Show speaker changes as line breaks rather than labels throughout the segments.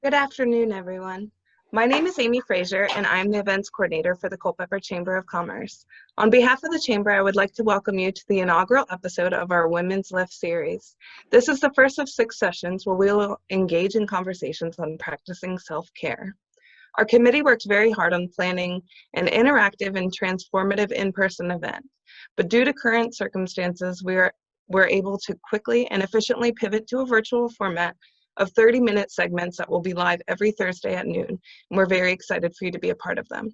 Good afternoon, everyone. My name is Amy Frazier, and I'm the events coordinator for the Culpeper Chamber of Commerce. On behalf of the Chamber, I would like to welcome you to the inaugural episode of our Women's Lift series. This is the first of 6 sessions where we will engage in conversations on practicing self-care. Our committee worked very hard on planning an interactive and transformative in-person event, but due to current circumstances, we're able to quickly and efficiently pivot to a virtual format of 30-minute segments that will be live every Thursday at noon, and we're very excited for you to be a part of them.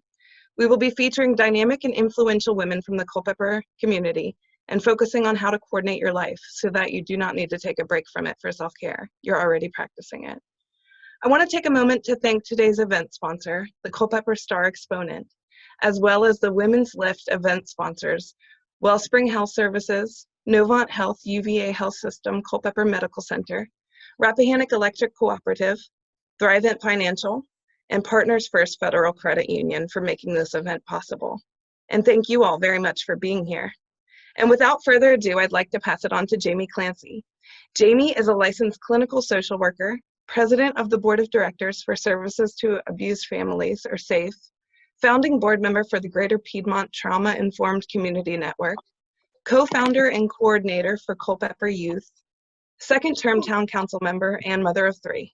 We will be featuring dynamic and influential women from the Culpeper community and focusing on how to coordinate your life so that you do not need to take a break from it for self-care. You're already practicing it. I want to take a moment to thank today's event sponsor, the Culpeper Star Exponent, as well as the Women's Lift event sponsors, Wellspring Health Services, Novant Health UVA Health System Culpeper Medical Center, Rappahannock Electric Cooperative, Thrivent Financial, and Partners First Federal Credit Union for making this event possible. And thank you all very much for being here. And without further ado, I'd like to pass it on to Jamie Clancy. Jamie is a licensed clinical social worker, president of the Board of Directors for Services to Abused Families, or SAFE, founding board member for the Greater Piedmont Trauma Informed Community Network, co-founder and coordinator for Culpeper Youth, second-term town council member, and mother of 3.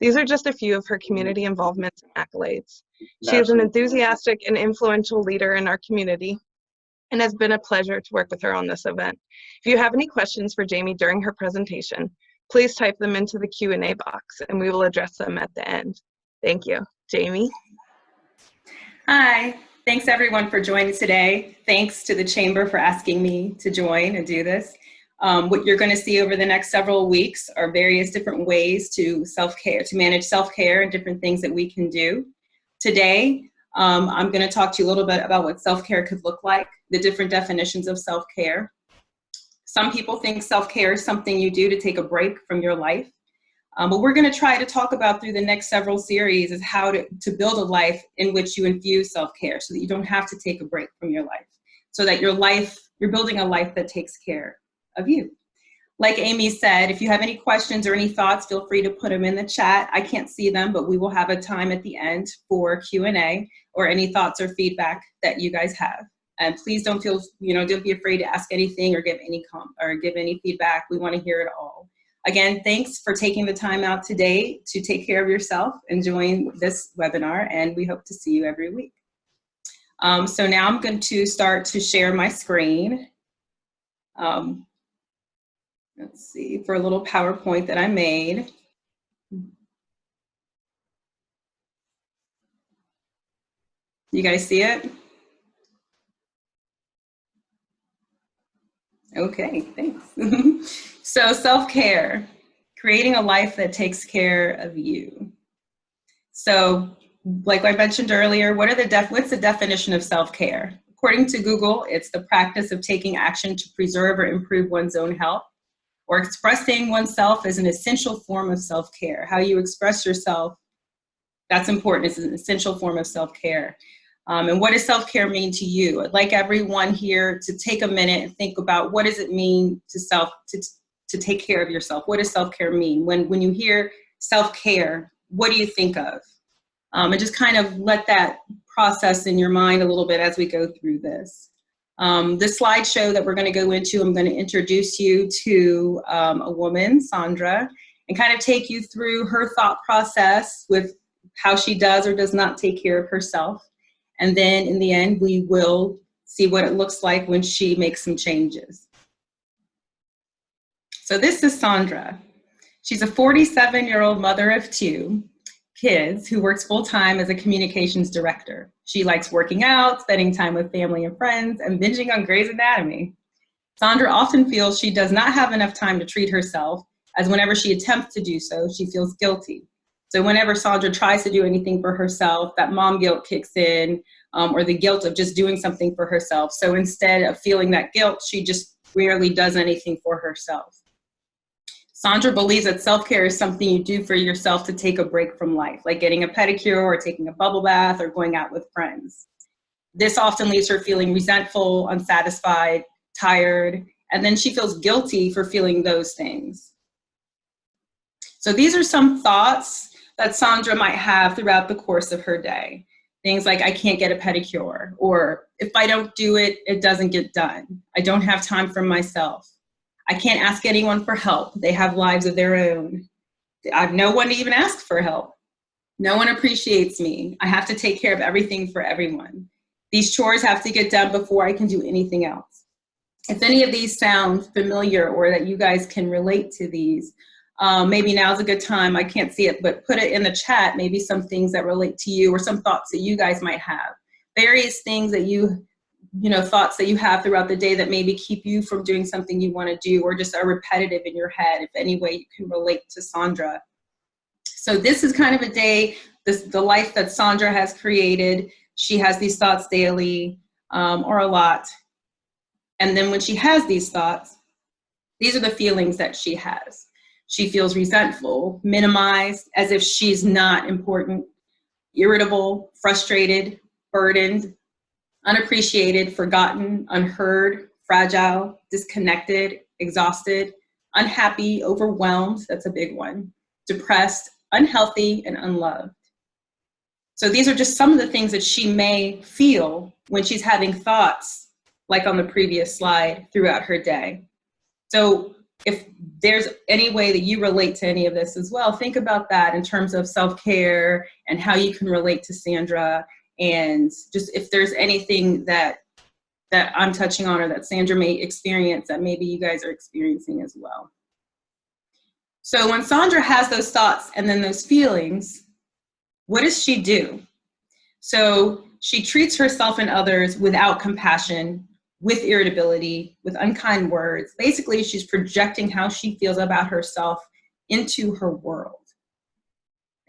These are just a few of her community involvements and accolades. She is an enthusiastic and influential leader in our community, and has been a pleasure to work with her on this event. If you have any questions for Jamie during her presentation, please type them into the Q&A box, and we will address them at the end. Thank you. Jamie?
Hi. Thanks, everyone, for joining today. Thanks to the Chamber for asking me to join and do this. What you're going to see over the next several weeks are various different ways to manage self-care and different things that we can do. Today, I'm going to talk to you a little bit about what self-care could look like, the different definitions of self-care. Some people think self-care is something you do to take a break from your life. But we're going to try to talk about through the next several series is how to build a life in which you infuse self-care so that you don't have to take a break from your life, so that you're building a life that takes care of you. Like Amy said, if you have any questions or any thoughts, feel free to put them in the chat. I can't see them, but we will have a time at the end for Q&A or any thoughts or feedback that you guys have. And please don't be afraid to ask anything or give any feedback. We want to hear it all. Again, thanks for taking the time out today to take care of yourself and join this webinar, and we hope to see you every week. So now I'm going to start to share my screen. Let's see, for a little PowerPoint that I made. You guys see it? Okay, thanks. So self-care, creating a life that takes care of you. So like I mentioned earlier, what's the definition of self-care? According to Google, it's the practice of taking action to preserve or improve one's own health, or expressing oneself as an essential form of self-care. How you express yourself, that's important. It's an essential form of self-care. And what does self-care mean to you? I'd like everyone here to take a minute and think about what does it mean to take care of yourself? What does self-care mean? When you hear self-care, what do you think of? And just kind of let that process in your mind a little bit as we go through this. This slideshow that we're going to go into, I'm going to introduce you to a woman, Sandra, and kind of take you through her thought process with how she does or does not take care of herself. And then in the end, we will see what it looks like when she makes some changes. So this is Sandra. She's a 47-year-old mother of 2 kids who works full-time as a communications director. She likes working out, spending time with family and friends, and binging on Grey's Anatomy. Sandra often feels she does not have enough time to treat herself, as whenever she attempts to do so, she feels guilty. So whenever Sandra tries to do anything for herself, that mom guilt kicks in, or the guilt of just doing something for herself. So instead of feeling that guilt, she just rarely does anything for herself. Sandra believes that self-care is something you do for yourself to take a break from life, like getting a pedicure or taking a bubble bath or going out with friends. This often leaves her feeling resentful, unsatisfied, tired, and then she feels guilty for feeling those things. So these are some thoughts that Sandra might have throughout the course of her day. Things like, I can't get a pedicure, or if I don't do it, it doesn't get done. I don't have time for myself. I can't ask anyone for help. They have lives of their own. I have no one to even ask for help. No one appreciates me. I have to take care of everything for everyone. These chores have to get done before I can do anything else. If any of these sound familiar or that you guys can relate to these, maybe now's a good time. I can't see it, but put it in the chat, maybe some things that relate to you or some thoughts that you guys might have. Various things that thoughts that you have throughout the day that maybe keep you from doing something you want to do or just are repetitive in your head, if any way you can relate to Sandra. So this is kind of a day, the life that Sandra has created. She has these thoughts daily, or a lot. And then when she has these thoughts, these are the feelings that she has. She feels resentful, minimized, as if she's not important, irritable, frustrated, burdened, unappreciated, forgotten, unheard, fragile, disconnected, exhausted, unhappy, overwhelmed, that's a big one, depressed, unhealthy, and unloved. So these are just some of the things that she may feel when she's having thoughts, like on the previous slide, throughout her day. So if there's any way that you relate to any of this as well, think about that in terms of self-care and how you can relate to Sandra, and just if there's anything that I'm touching on or that Sandra may experience that maybe you guys are experiencing as well. So when Sandra has those thoughts and then those feelings, what does she do? So she treats herself and others without compassion, with irritability, with unkind words. Basically, she's projecting how she feels about herself into her world.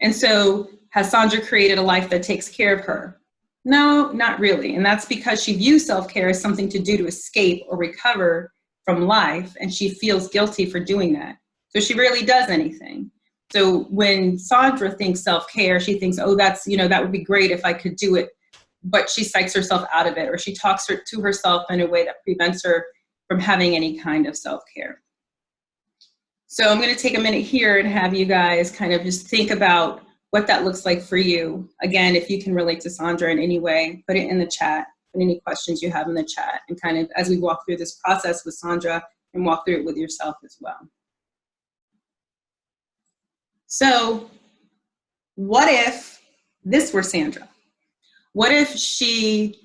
And so has Sandra created a life that takes care of her? No, not really. And that's because she views self-care as something to do to escape or recover from life, and she feels guilty for doing that. So she rarely does anything. So when Sandra thinks self-care, she thinks, oh, that's, that would be great if I could do it. But she psychs herself out of it, or she talks to herself in a way that prevents her from having any kind of self-care. So I'm going to take a minute here and have you guys kind of just think about what that looks like for you. Again, if you can relate to Sandra in any way, put it in the chat, put any questions you have in the chat, and kind of as we walk through this process with Sandra, and walk through it with yourself as well. So what if this were Sandra? What if she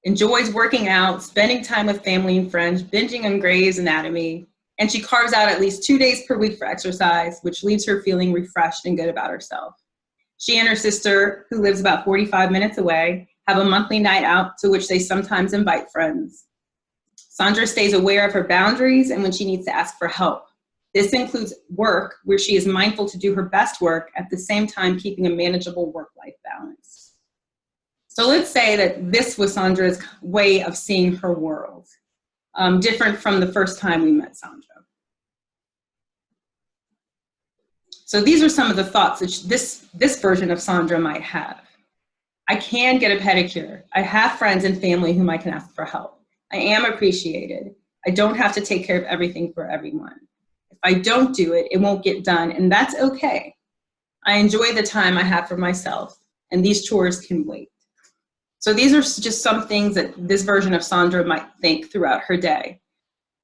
enjoys working out, spending time with family and friends, binging on Grey's Anatomy, and she carves out at least 2 days per week for exercise, which leaves her feeling refreshed and good about herself. She and her sister, who lives about 45 minutes away, have a monthly night out to which they sometimes invite friends. Sandra stays aware of her boundaries and when she needs to ask for help. This includes work, where she is mindful to do her best work at the same time keeping a manageable work-life balance. So let's say that this was Sandra's way of seeing her world, different from the first time we met Sandra. So these are some of the thoughts that this version of Sandra might have. I can get a pedicure. I have friends and family whom I can ask for help. I am appreciated. I don't have to take care of everything for everyone. If I don't do it, it won't get done, and that's okay. I enjoy the time I have for myself, and these chores can wait. So these are just some things that this version of Sandra might think throughout her day.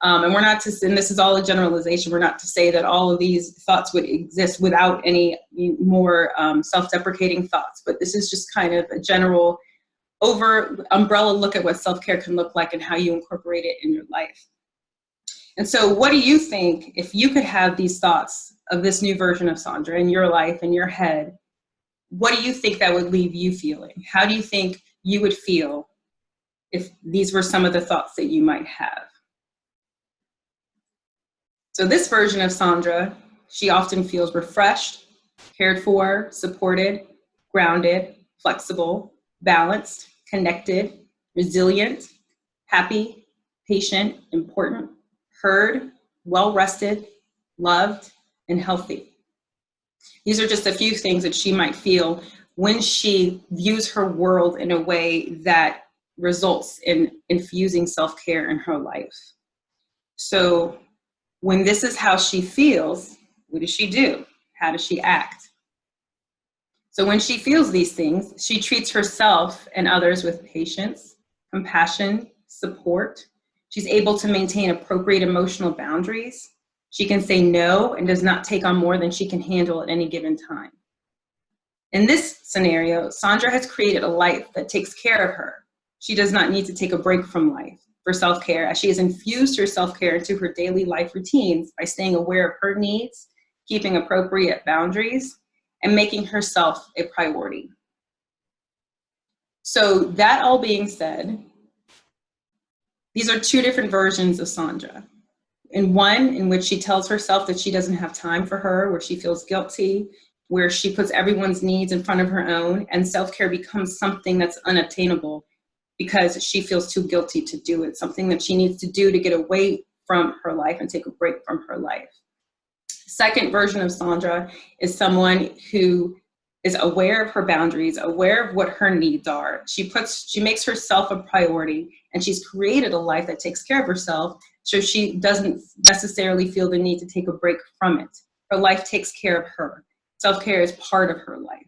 And we're not to, and this is all a generalization, we're not to say that all of these thoughts would exist without any more self-deprecating thoughts, but this is just kind of a general umbrella look at what self-care can look like and how you incorporate it in your life. And so what do you think, if you could have these thoughts of this new version of Sandra in your life, in your head, what do you think that would leave you feeling? How do you think you would feel if these were some of the thoughts that you might have? So this version of Sandra, she often feels refreshed, cared for, supported, grounded, flexible, balanced, connected, resilient, happy, patient, important, heard, well-rested, loved, and healthy. These are just a few things that she might feel when she views her world in a way that results in infusing self-care in her life. So when this is how she feels, what does she do? How does she act? So when she feels these things, she treats herself and others with patience, compassion, support. She's able to maintain appropriate emotional boundaries. She can say no and does not take on more than she can handle at any given time. In this scenario, Sandra has created a life that takes care of her. She does not need to take a break from life for self-care, as she has infused her self-care into her daily life routines by staying aware of her needs, keeping appropriate boundaries, and making herself a priority. So that all being said, these are two different versions of Sandra. In one, in which she tells herself that she doesn't have time for her, where she feels guilty, where she puts everyone's needs in front of her own, and self-care becomes something that's unobtainable because she feels too guilty to do it, something that she needs to do to get away from her life and take a break from her life. Second version of Sandra is someone who is aware of her boundaries, aware of what her needs are. She makes herself a priority, and she's created a life that takes care of herself, so she doesn't necessarily feel the need to take a break from it. Her life takes care of her. Self-care is part of her life.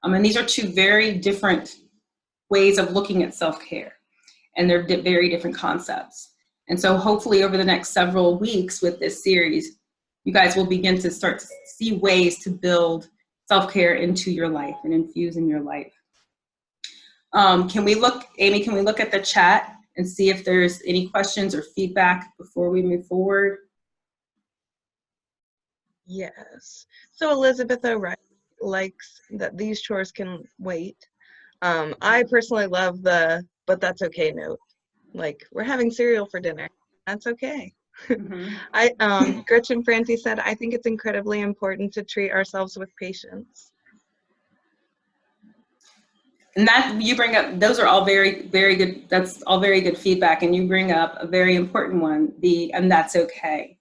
And these are two very different ways of looking at self-care, and they're very different concepts. And so hopefully over the next several weeks with this series, you guys will begin to start to see ways to build self-care into your life and infuse in your life. Amy, can we look at the chat and see if there's any questions or feedback before we move forward?
Yes. So Elizabeth O'Reilly likes that these chores can wait. I personally love the "but that's okay" note. Like, we're having cereal for dinner. That's okay.
Mm-hmm.
Gretchen Franti said, I think it's incredibly important to treat ourselves with patience.
And that you bring up, those are all very, very good. That's all very good feedback. And you bring up a very important one, and that's okay.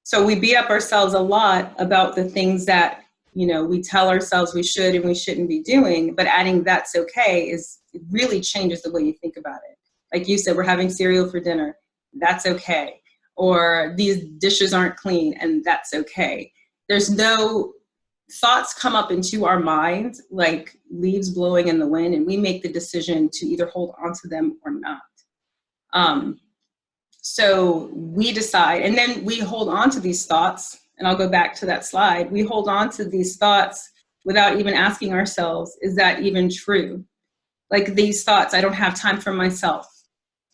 So we beat up ourselves a lot about the things that, we tell ourselves we should and we shouldn't be doing, but adding "that's okay" it really changes the way you think about it. Like you said, we're having cereal for dinner. That's okay. Or these dishes aren't clean, and that's okay. There's no thoughts come up into our minds like leaves blowing in the wind, and we make the decision to either hold on to them or not. So we decide, and then we hold on to these thoughts, and I'll go back to that slide. We hold on to these thoughts without even asking ourselves, is that even true? Like these thoughts, I don't have time for myself.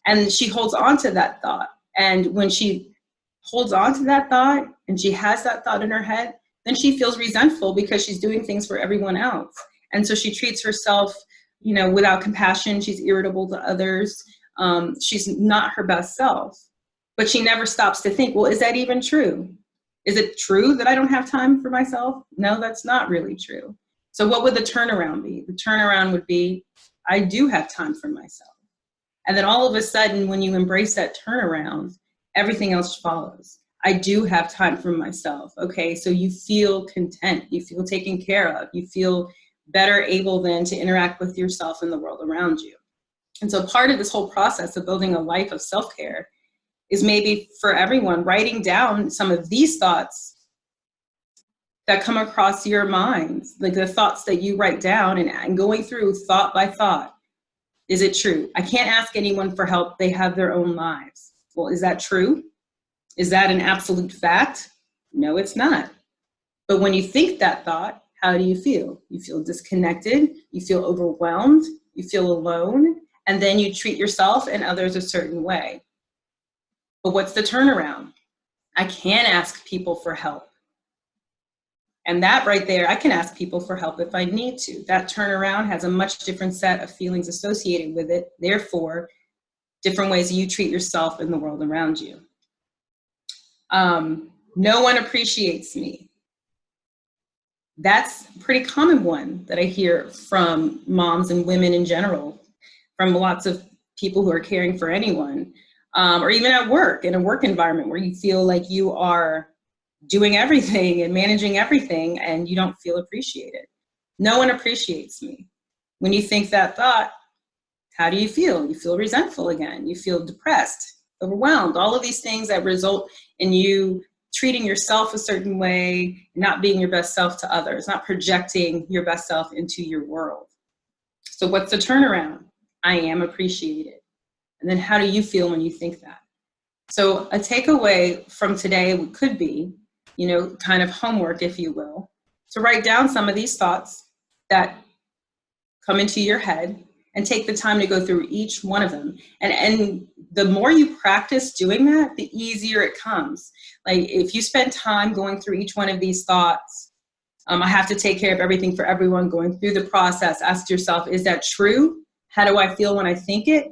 And she holds on to that thought. And when she holds on to that thought and she has that thought in her head, then she feels resentful because she's doing things for everyone else. And so she treats herself, without compassion. She's irritable to others. She's not her best self. But she never stops to think, well, is that even true? Is it true that I don't have time for myself? No, that's not really true. So what would the turnaround be? The turnaround would be, I do have time for myself. And then all of a sudden, when you embrace that turnaround, everything else follows. I do have time for myself. Okay, so you feel content, you feel taken care of, you feel better able then to interact with yourself and the world around you. And so part of this whole process of building a life of self-care is maybe for everyone writing down some of these thoughts that come across your minds, like the thoughts that you write down and going through thought by thought. Is it true? I can't ask anyone for help. They have their own lives. Well, is that true? Is that an absolute fact? No, it's not. But when you think that thought, how do you feel? You feel disconnected, you feel overwhelmed, you feel alone, and then you treat yourself and others a certain way. But what's the turnaround? I can ask people for help. And that right there, I can ask people for help if I need to. That turnaround has a much different set of feelings associated with it. Therefore, different ways you treat yourself and the world around you. No one appreciates me. That's a pretty common one that I hear from moms and women in general, from lots of people who are caring for anyone, or even at work, in a work environment where you feel like you are doing everything and managing everything and you don't feel appreciated. No one appreciates me. When you think that thought, how do you feel? You feel resentful again. You feel depressed, overwhelmed, all of these things that result in you treating yourself a certain way, not being your best self to others, not projecting your best self into your world. So what's the turnaround? I am appreciated. And then how do you feel when you think that? So a takeaway from today could be, kind of homework, if you will, to write down some of these thoughts that come into your head and take the time to go through each one of them. And the more you practice doing that, the easier it comes. Like if you spend time going through each one of these thoughts, I have to take care of everything for everyone, going through the process, ask yourself, is that true? How do I feel when I think it?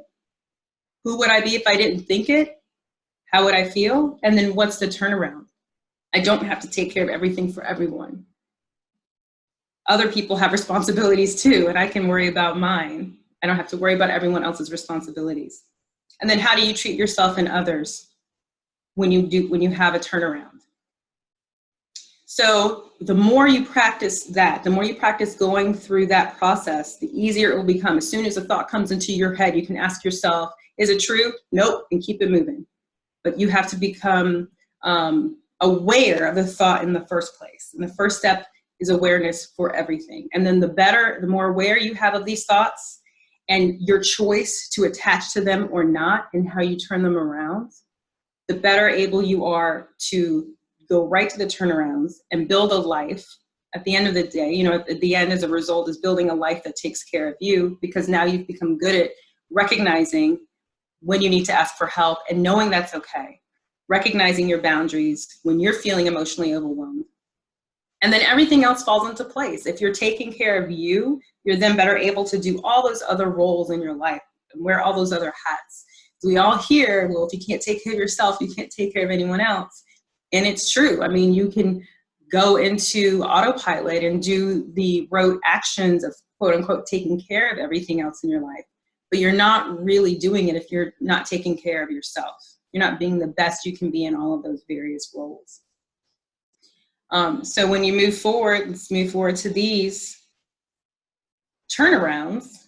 Who would I be if I didn't think it? How would I feel? And then what's the turnaround? I don't have to take care of everything for everyone. Other people have responsibilities too, and I can worry about mine. I don't have to worry about everyone else's responsibilities. And then how do you treat yourself and others when you have a turnaround? So the more you practice that, the more you practice going through that process, the easier it will become. As soon as a thought comes into your head, you can ask yourself, is it true? Nope, and keep it moving. But you have to become aware of the thought in the first place. And the first step is awareness for everything. And then the more aware you have of these thoughts and your choice to attach to them or not and how you turn them around, the better able you are to go right to the turnarounds and build a life. At the end of the day, at the end as a result is building a life that takes care of you, because now you've become good at recognizing when you need to ask for help and knowing that's okay. Recognizing your boundaries when you're feeling emotionally overwhelmed. And then everything else falls into place. If you're taking care of you, you're then better able to do all those other roles in your life and wear all those other hats. We all hear, well, if you can't take care of yourself, you can't take care of anyone else. And it's true. I mean, you can go into autopilot and do the rote actions of quote unquote taking care of everything else in your life. But you're not really doing it if you're not taking care of yourself. You're not being the best you can be in all of those various roles. So when you move forward, let's move forward to these turnarounds.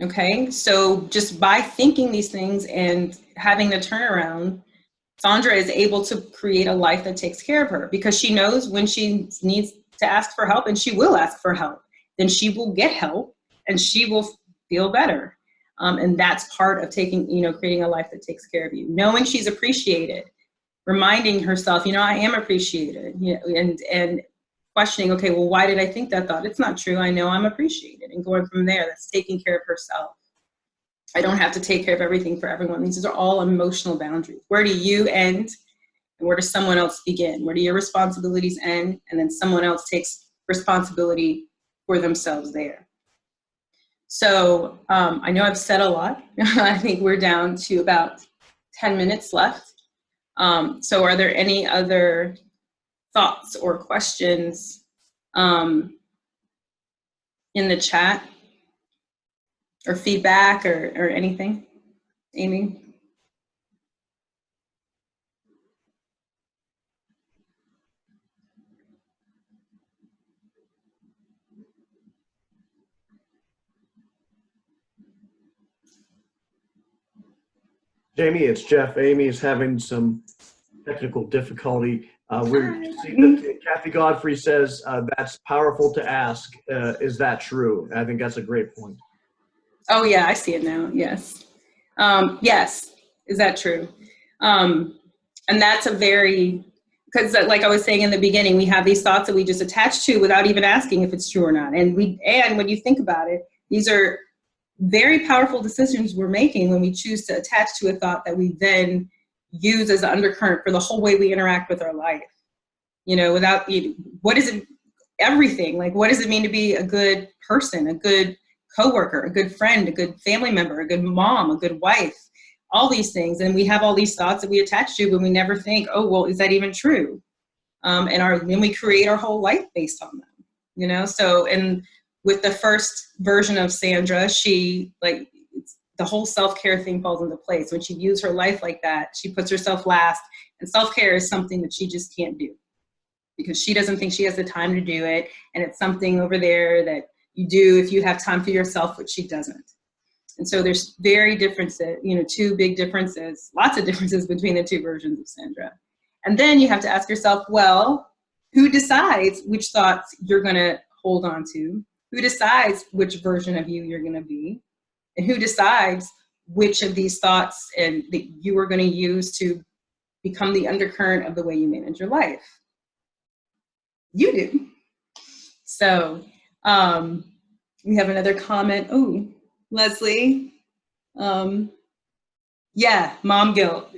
Okay, so just by thinking these things and having the turnaround, Sandra is able to create a life that takes care of her, because she knows when she needs to ask for help, and she will ask for help, then she will get help and she will feel better. And that's part of creating a life that takes care of you. Knowing she's appreciated, reminding herself, I am appreciated, and questioning, okay, well, why did I think that thought? It's not true. I know I'm appreciated. And going from there, that's taking care of herself. I don't have to take care of everything for everyone. These are all emotional boundaries. Where do you end and where does someone else begin? Where do your responsibilities end and then someone else takes responsibility for themselves there? So I know I've said a lot. I think we're down to about 10 minutes left. So are there any other thoughts or questions in the chat or feedback or anything? Amy?
Jamie, it's Jeff. Amy is having some technical difficulty. We're seeing that Kathy Godfrey says that's powerful to ask. Is that true? I think that's a great point.
Oh yeah, I see it now. Yes. Yes. Is that true? And that's because like I was saying in the beginning, we have these thoughts that we just attach to without even asking if it's true or not. And when you think about it, these are very powerful decisions we're making when we choose to attach to a thought that we then use as an undercurrent for the whole way we interact with our life. What is it? Everything. Like, what does it mean to be a good person, a good coworker, a good friend, a good family member, a good mom, a good wife? All these things, and we have all these thoughts that we attach to, but we never think, oh, well, is that even true? Then we create our whole life based on them. So, and with the first version of Sandra, the whole self-care thing falls into place. When she views her life like that, she puts herself last, and self-care is something that she just can't do because she doesn't think she has the time to do it, and it's something over there that you do if you have time for yourself, which she doesn't. And so there's very differences, two big differences, lots of differences between the two versions of Sandra. And then you have to ask yourself, well, who decides which thoughts you're going to hold on to? Who decides which version of you you're going to be? And who decides which of these thoughts and that you are going to use to become the undercurrent of the way you manage your life? You do. So we have another comment. Oh, Leslie. Yeah, mom guilt.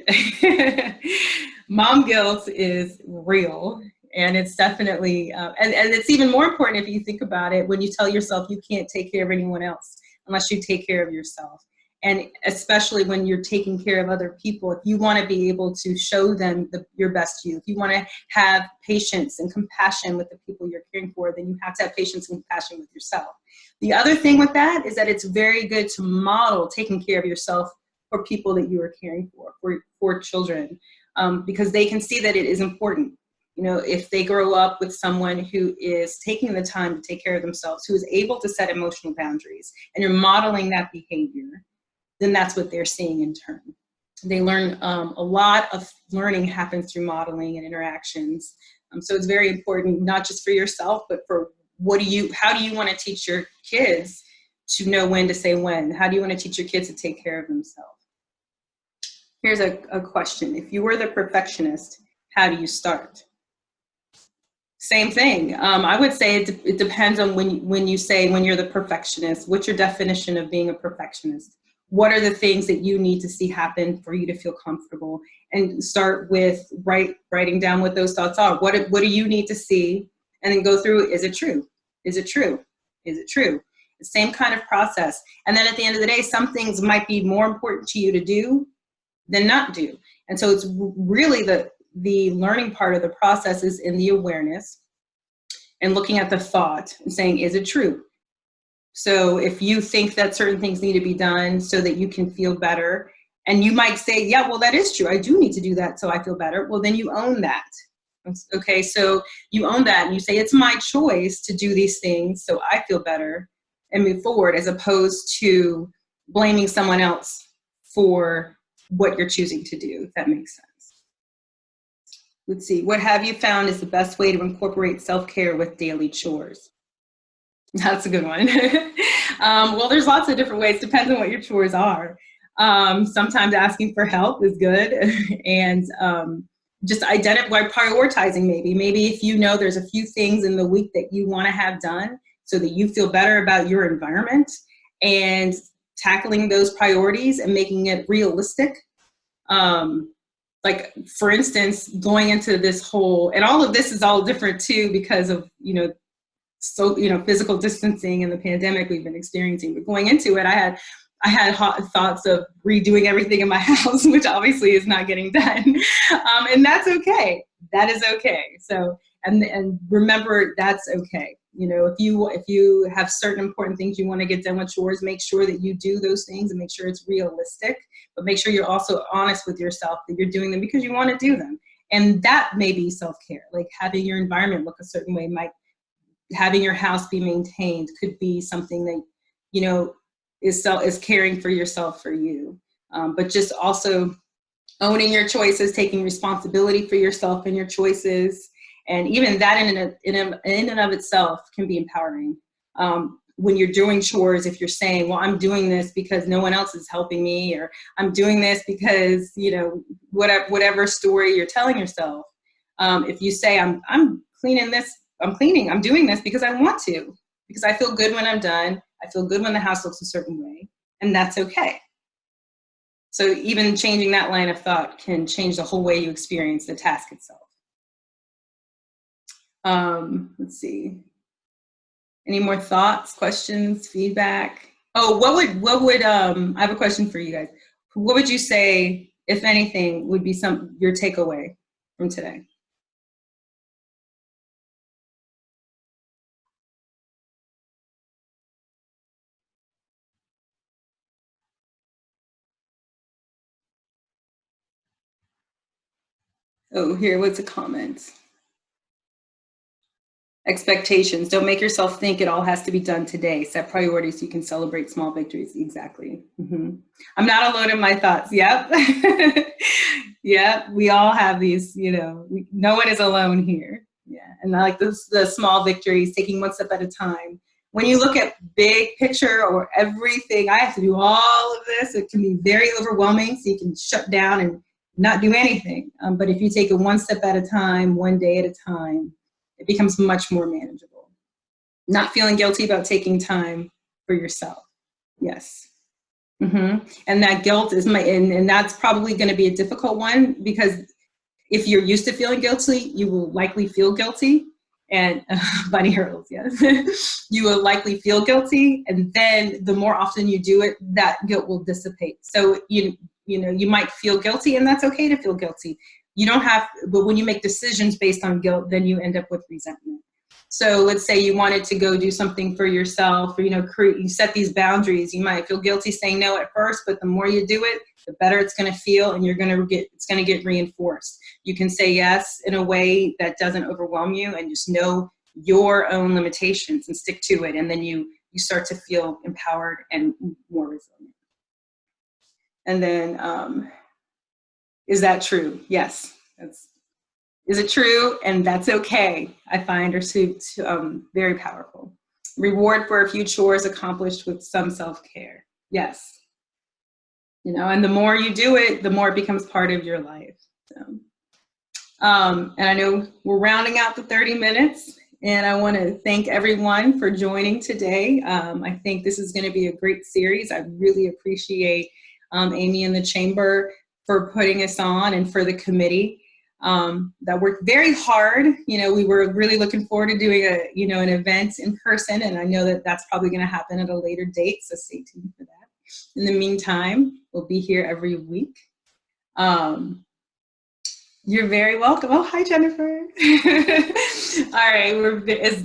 Mom guilt is real. And it's definitely, and it's even more important if you think about it when you tell yourself you can't take care of anyone else unless you take care of yourself. And especially when you're taking care of other people, if you want to be able to show them your best you, if you want to have patience and compassion with the people you're caring for, then you have to have patience and compassion with yourself. The other thing with that is that it's very good to model taking care of yourself for people that you are caring for children, because they can see that it is important. If they grow up with someone who is taking the time to take care of themselves, who is able to set emotional boundaries, and you're modeling that behavior, then that's what they're seeing in turn. They learn, a lot of learning happens through modeling and interactions. So it's very important, not just for yourself, but for how do you want to teach your kids to know when to say when? How do you want to teach your kids to take care of themselves? Here's a question. If you were the perfectionist, how do you start? Same thing. I would say it depends on when you're the perfectionist. What's your definition of being a perfectionist? What are the things that you need to see happen for you to feel comfortable? And start with writing down what those thoughts are. What do you need to see? And then go through, is it true? Is it true? Is it true? The same kind of process. And then at the end of the day, some things might be more important to you to do than not do. And so it's really the learning part of the process is in the awareness and looking at the thought and saying, is it true? So if you think that certain things need to be done so that you can feel better, and you might say, yeah, well, that is true. I do need to do that so I feel better. Well, then you own that. Okay, so you own that and you say, it's my choice to do these things so I feel better and move forward, as opposed to blaming someone else for what you're choosing to do, if that makes sense. Let's see, what have you found is the best way to incorporate self-care with daily chores? That's a good one. Well, there's lots of different ways. Depends on what your chores are. Sometimes asking for help is good. And just prioritizing maybe if you know there's a few things in the week that you want to have done so that you feel better about your environment, and tackling those priorities and making it realistic. Like, for instance, going into this whole, and all of this is all different too because of, physical distancing and the pandemic we've been experiencing. But going into it, I had hot thoughts of redoing everything in my house, which obviously is not getting done. And that's okay. That is okay. So, and remember, that's okay. If you have certain important things you want to get done with chores, make sure that you do those things and make sure it's realistic, but make sure you're also honest with yourself that you're doing them because you want to do them. And that may be self-care, like having your environment look a certain way, having your house be maintained could be something that, is caring for yourself, for you. But just also owning your choices, taking responsibility for yourself and your choices. And even that in and of itself can be empowering. When you're doing chores, if you're saying, well, I'm doing this because no one else is helping me, or I'm doing this because, whatever story you're telling yourself. If you say, I'm cleaning this, I'm doing this because I want to, because I feel good when I'm done. I feel good when the house looks a certain way, and that's okay. So even changing that line of thought can change the whole way you experience the task itself. Let's see. Any more thoughts, questions, feedback? Oh, what would I have a question for you guys. What would you say, if anything, would be your takeaway from today? Oh, here, what's a comment? Expectations. Don't make yourself think it all has to be done today. Set priorities so you can celebrate small victories. Exactly. I'm not alone in my thoughts. Yep. Yeah, we all have these, no one is alone here. Yeah, and I like the small victories, taking one step at a time. When you look at big picture or everything, I have to do all of this, it can be very overwhelming, so you can shut down and not do anything. But if you take it one step at a time, one day at a time, it becomes much more manageable. Not feeling guilty about taking time for yourself. Yes. And that guilt is and that's probably going to be a difficult one, because if you're used to feeling guilty, you will likely feel guilty. And bunny hurdles, yes. You will likely feel guilty, and then the more often you do it, that guilt will dissipate. So you might feel guilty, and that's okay to feel guilty. You don't have, but when you make decisions based on guilt, then you end up with resentment. So let's say you wanted to go do something for yourself, or you set these boundaries. You might feel guilty saying no at first, but the more you do it, the better it's going to feel, and it's going to get reinforced. You can say yes in a way that doesn't overwhelm you, and just know your own limitations and stick to it, and then you start to feel empowered and more resilient. And then, is that true? Yes. Is it true? And that's okay. I find are very powerful. Reward for a few chores accomplished with some self-care. Yes. And the more you do it, the more it becomes part of your life. So, and I know we're rounding out the 30 minutes, and I want to thank everyone for joining today. I think this is going to be a great series. I really appreciate Amy and the Chamber for putting us on, and for the committee that worked very hard. We were really looking forward to doing an event in person, and I know that that's probably going to happen at a later date, so stay tuned for that. In the meantime, we'll be here every week. You're very welcome. Oh, hi, Jennifer. All right.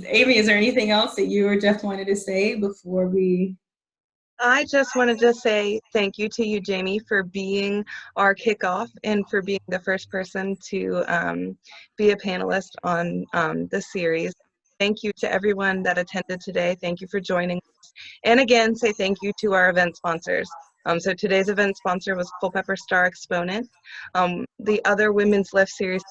Amy, is there anything else that you or Jeff wanted to say before we?
I just wanted to say thank you to you, Jamie, for being our kickoff and for being the first person to be a panelist on the series. Thank you to everyone that attended today. Thank you for joining us. And again, say thank you to our event sponsors. So today's event sponsor was Culpeper Star Exponent. The other Women's Lift series,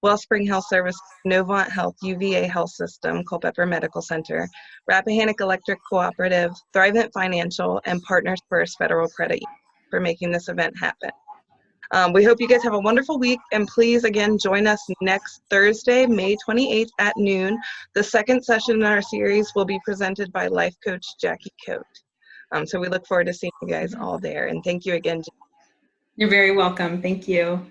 Wellspring Health Service, Novant Health, UVA Health System, Culpeper Medical Center, Rappahannock Electric Cooperative, Thrivent Financial, and Partners First Federal Credit Union for making this event happen. We hope you guys have a wonderful week, and please again join us next Thursday, May 28th at noon. The second session in our series will be presented by life coach Jackie Coate. So we look forward to seeing you guys all there, and thank you again.
You're very welcome. Thank you.